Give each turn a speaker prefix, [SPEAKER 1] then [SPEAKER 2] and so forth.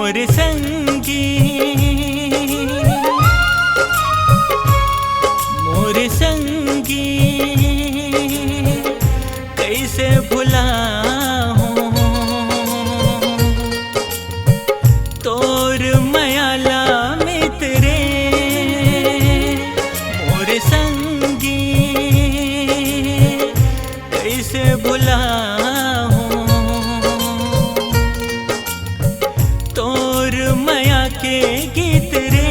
[SPEAKER 1] मोर संगी, मोर संगी कैसे भुलाऊं तोर मयाला मितरे। मोर संगी कैसे भुलाऊं तोर मया के गीत रे।